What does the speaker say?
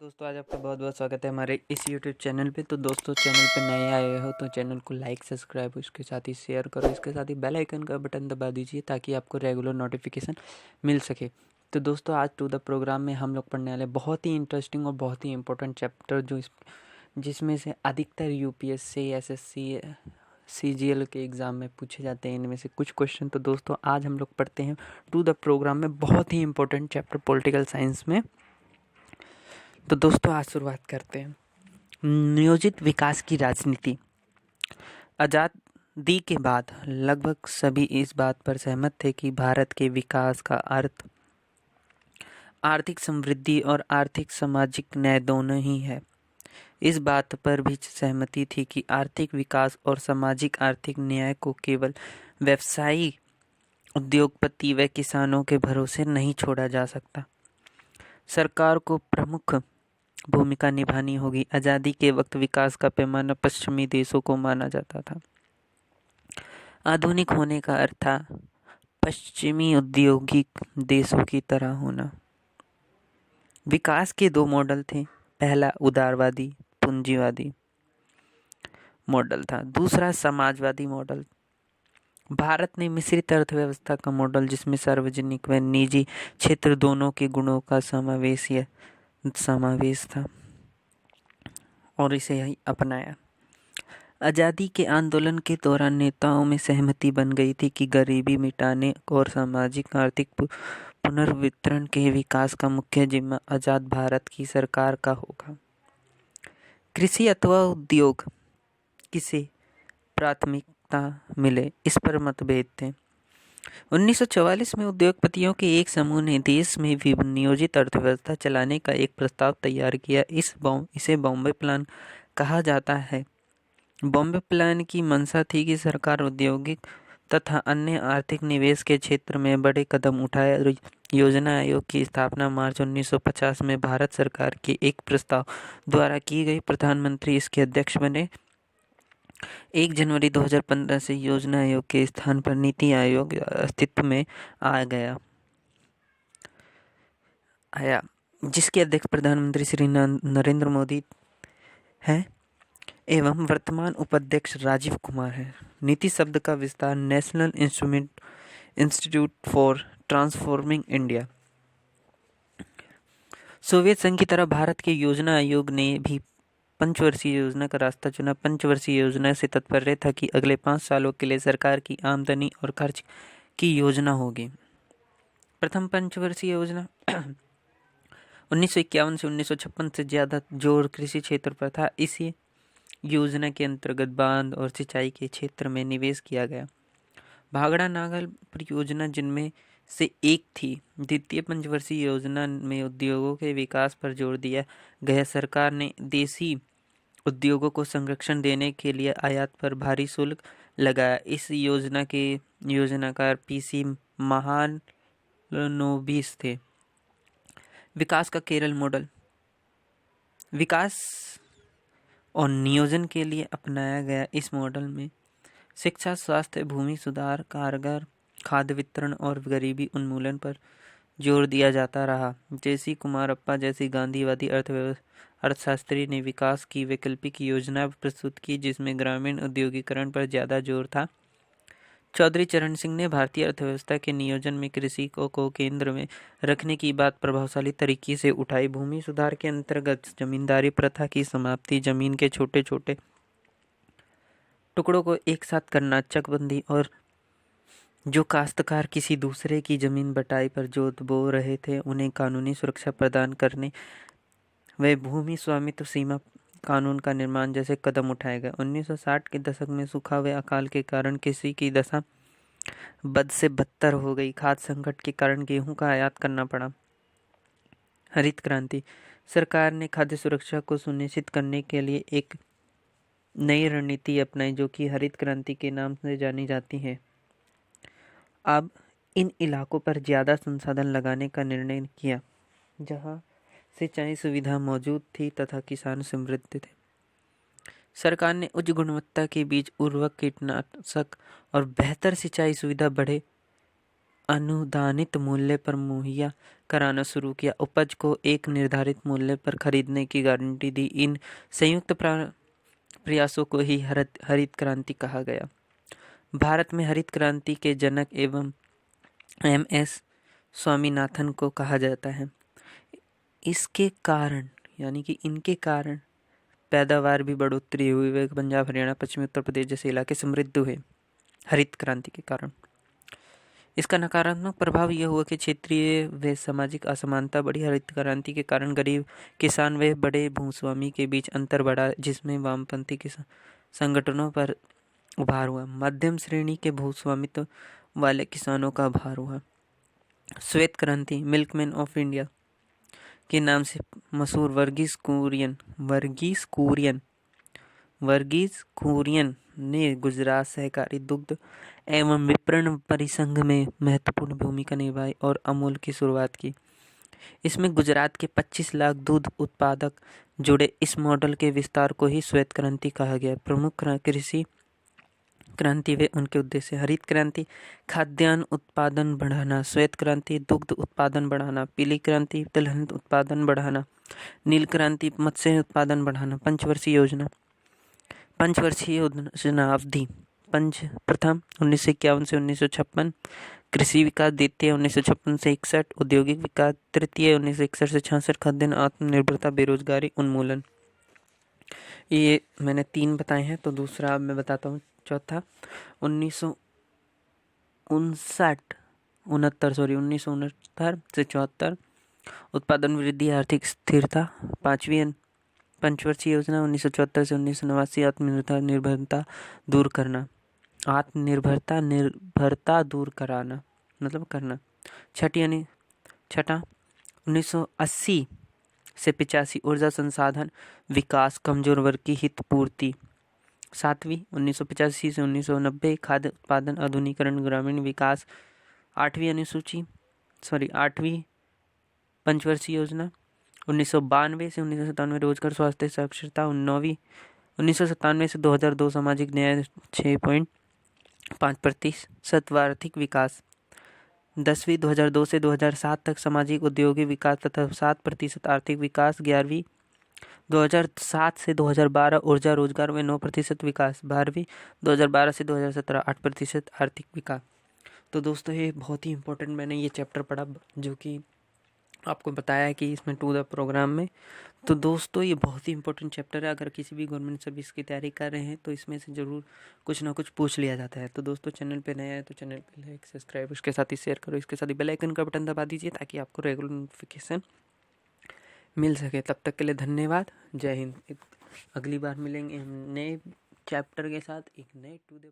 दोस्तों, आज आपका बहुत बहुत स्वागत है हमारे इस यूट्यूब चैनल पे। तो दोस्तों, चैनल पे नए आए हो तो चैनल को लाइक सब्सक्राइब उसके साथ ही शेयर करो। इसके साथ ही बेल आइकन का बटन दबा दीजिए ताकि आपको रेगुलर नोटिफिकेशन मिल सके। तो दोस्तों, आज टू द प्रोग्राम में हम लोग पढ़ने वाले बहुत ही इंटरेस्टिंग और बहुत ही इंपॉर्टेंट चैप्टर जिसमें से अधिकतर यूपीएससी एसएससी सीजीएल के एग्ज़ाम में पूछे जाते हैं इनमें से कुछ क्वेश्चन। तो दोस्तों, आज हम लोग पढ़ते हैं टू द प्रोग्राम में बहुत ही इंपॉर्टेंट चैप्टर पॉलिटिकल साइंस में। तो दोस्तों, आज शुरुआत करते हैं। नियोजित विकास की राजनीति। आज़ादी के बाद लगभग सभी इस बात पर सहमत थे कि भारत के विकास का अर्थ आर्थिक समृद्धि और आर्थिक सामाजिक न्याय दोनों ही है। इस बात पर भी सहमति थी कि आर्थिक विकास और सामाजिक आर्थिक न्याय को केवल व्यवसायी उद्योगपति व किसानों के भरोसे नहीं छोड़ा जा सकता। सरकार को प्रमुख भूमिका निभानी होगी। आज़ादी के वक्त विकास का पैमाना पश्चिमी देशों को माना जाता था। आधुनिक होने का अर्थ था पश्चिमी औद्योगिक देशों की तरह होना। विकास के दो मॉडल थे। पहला उदारवादी पूंजीवादी मॉडल था, दूसरा समाजवादी मॉडल। भारत ने मिश्रित अर्थव्यवस्था का मॉडल जिसमें सार्वजनिक व निजी क्षेत्र दोनों के गुणों का समावेश था और इसे यही अपनाया। आज़ादी के आंदोलन के दौरान नेताओं में सहमति बन गई थी कि गरीबी मिटाने और सामाजिक आर्थिक पुनर्वितरण के विकास का मुख्य जिम्मा आज़ाद भारत की सरकार का होगा। कृषि अथवा उद्योग किसे प्राथमिकता मिले, इस पर मतभेद थे। 1944 में उद्योगपतियों के एक समूह ने देश में नियोजित अर्थव्यवस्था चलाने का एक प्रस्ताव तैयार किया। इसे बॉम्बे प्लान कहा जाता है। बॉम्बे प्लान की मंशा थी कि सरकार औद्योगिक तथा अन्य आर्थिक निवेश के क्षेत्र में बड़े कदम उठाए। योजना आयोग की स्थापना मार्च 1950 में भारत सरकार के एक प्रस्ताव द्वारा की गई। प्रधानमंत्री इसके अध्यक्ष बने। 1 जनवरी 2015 से योजना आयोग के स्थान पर नीति आयोग अस्तित्व में आया, जिसके अध्यक्ष प्रधानमंत्री श्री नरेंद्र मोदी हैं एवं वर्तमान उपाध्यक्ष राजीव कुमार है। नीति शब्द का विस्तार national institute for transforming India. Soviet संघ की तरह भारत के योजना आयोग ने भी पंचवर्षीय योजना का रास्ता चुना। पंचवर्षीय योजना से तात्पर्य था कि अगले 5 सालों के लिए सरकार की आमदनी और खर्च की योजना होगी। प्रथम पंचवर्षीय योजना 1951 से 1956 से ज़्यादा जोर कृषि क्षेत्र पर था। इसी योजना के अंतर्गत बांध और सिंचाई के क्षेत्र में निवेश किया गया। भाखड़ा नागल परियोजना जिनमें से एक थी। द्वितीय पंचवर्षीय योजना में उद्योगों के विकास पर जोर दिया गया। सरकार ने देसी उद्योगों को संरक्षण देने के लिए आयात पर भारी शुल्क लगाया। इस योजना के योजनाकार पीसी महालनोबिस थे। विकास का केरल मॉडल। विकास और नियोजन के लिए अपनाया गया इस मॉडल में शिक्षा, स्वास्थ्य, भूमि सुधार, कारगर खाद्य वितरण और गरीबी उन्मूलन पर जोर दिया जाता रहा। जैसी कुमारप्पा जैसी गांधीवादी अर्थशास्त्री ने विकास की वैकल्पिक योजना प्रस्तुत की जिसमें ग्रामीण औद्योगिकरण पर ज़्यादा जोर था। चौधरी चरण सिंह ने भारतीय अर्थव्यवस्था के नियोजन में कृषि को केंद्र में रखने की बात प्रभावशाली तरीके से उठाई। भूमि सुधार के अंतर्गत जमींदारी प्रथा की समाप्ति, जमीन के छोटे छोटे टुकड़ों को एक साथ करना, चकबंदी और जो काश्तकार किसी दूसरे की जमीन बटाई पर जोत बो रहे थे उन्हें कानूनी सुरक्षा प्रदान करने व भूमि स्वामित्व सीमा कानून का निर्माण जैसे कदम उठाए गए। 1960 के दशक में सूखा व अकाल के कारण कृषि की दशा बद से बदतर हो गई। खाद्य संकट के कारण गेहूं का आयात करना पड़ा। हरित क्रांति। सरकार ने खाद्य सुरक्षा को सुनिश्चित करने के लिए एक नई रणनीति अपनाई जो कि हरित क्रांति के नाम से जानी जाती है। अब इन इलाकों पर ज़्यादा संसाधन लगाने का निर्णय किया जहां सिंचाई सुविधा मौजूद थी तथा किसान समृद्ध थे। सरकार ने उच्च गुणवत्ता के बीज, उर्वरक, कीटनाशक और बेहतर सिंचाई सुविधा अनुदानित मूल्य पर मुहैया कराना शुरू किया। उपज को एक निर्धारित मूल्य पर खरीदने की गारंटी दी। इन संयुक्त प्रयासों को ही हरित क्रांति कहा गया। भारत में हरित क्रांति के जनक एवं MS स्वामीनाथन को कहा जाता है। इसके कारण यानी कि इनके कारण पैदावार भी बढ़ोतरी हुई। वे पंजाब, हरियाणा, पश्चिमी उत्तर प्रदेश जैसे इलाके समृद्ध हुए हरित क्रांति के कारण। इसका नकारात्मक प्रभाव यह हुआ कि क्षेत्रीय व सामाजिक असमानता बढ़ी। हरित क्रांति के कारण गरीब किसान व बड़े भूस्वामी के बीच अंतर बढ़ा, जिसमें वामपंथी संगठनों पर उभार हुआ। मध्यम श्रेणी के भूस्वामित्व वाले किसानों का उभार हुआ। श्वेत क्रांति, मिल्कमैन ऑफ इंडिया के नाम से मशहूर वर्गीस कुरियन ने गुजरात सहकारी दुग्ध एवं विपणन परिसंघ में महत्वपूर्ण भूमिका निभाई और अमूल की शुरुआत की। इसमें गुजरात के 25 लाख दूध उत्पादक जुड़े। इस मॉडल के विस्तार को ही श्वेत क्रांति कहा गया। प्रमुख कृषि क्रांति व उनके उद्देश्य: हरित क्रांति खाद्यान्न उत्पादन बढ़ाना, श्वेत क्रांति दुग्ध उत्पादन बढ़ाना, पीली क्रांति तिलहन उत्पादन बढ़ाना, नील क्रांति मत्स्य उत्पादन बढ़ाना। पंचवर्षीय योजना अवधि: प्रथम 1951 से 1956, कृषि विकास द्वितीय 1956 से 61, औद्योगिक विकास तृतीय 1961 से 66, खाद्यान्न आत्मनिर्भरता, बेरोजगारी उन्मूलन। ये मैंने 3 बताए हैं, तो दूसरा मैं बताता हूँ। चौथा 1969 से 74, उत्पादन वृद्धि, आर्थिक स्थिरता। पांचवी पंचवर्षीय योजना 1974 से 1989, आत्मनिर्भरता दूर कराना मतलब करना। छठा 1980 से 85, ऊर्जा संसाधन विकास, कमजोर वर्ग की हित पूर्ति। 7वीं 1985 से 1990, खाद्य उत्पादन आधुनिकीकरण, ग्रामीण विकास। 8वीं पंचवर्षीय योजना 1992 से 1997, रोजगार, स्वास्थ्य, साक्षरता। 9वीं 1997 से 2002, सामाजिक न्याय 6.5% आर्थिक विकास। 10वीं 2002 से 2007 तक, सामाजिक औद्योगिक विकास तथा 7% आर्थिक विकास। 11वीं 2007 से 2012, ऊर्जा, रोजगार में 9% विकास। 12वीं 2012 से 2017, 8% आर्थिक विकास। तो दोस्तों ये बहुत ही इम्पोर्टेंट मैंने ये चैप्टर पढ़ा, जो कि आपको बताया है कि इसमें टू द प्रोग्राम में। तो दोस्तों ये बहुत ही इंपॉर्टेंट चैप्टर है। अगर किसी भी गवर्नमेंट सर्विस की तैयारी कर रहे हैं तो इसमें से ज़रूर कुछ ना कुछ पूछ लिया जाता है। तो दोस्तों चैनल पे नया है तो चैनल पे लाइक, सब्सक्राइब, उसके साथ ही शेयर करो, इसके साथ ही बेल आइकन का बटन दबा दीजिए ताकि आपको रेगुलर नोटिफिकेशन मिल सके। तब तक के लिए धन्यवाद। जय हिंद। अगली बार मिलेंगे नए चैप्टर के साथ, एक नए टू द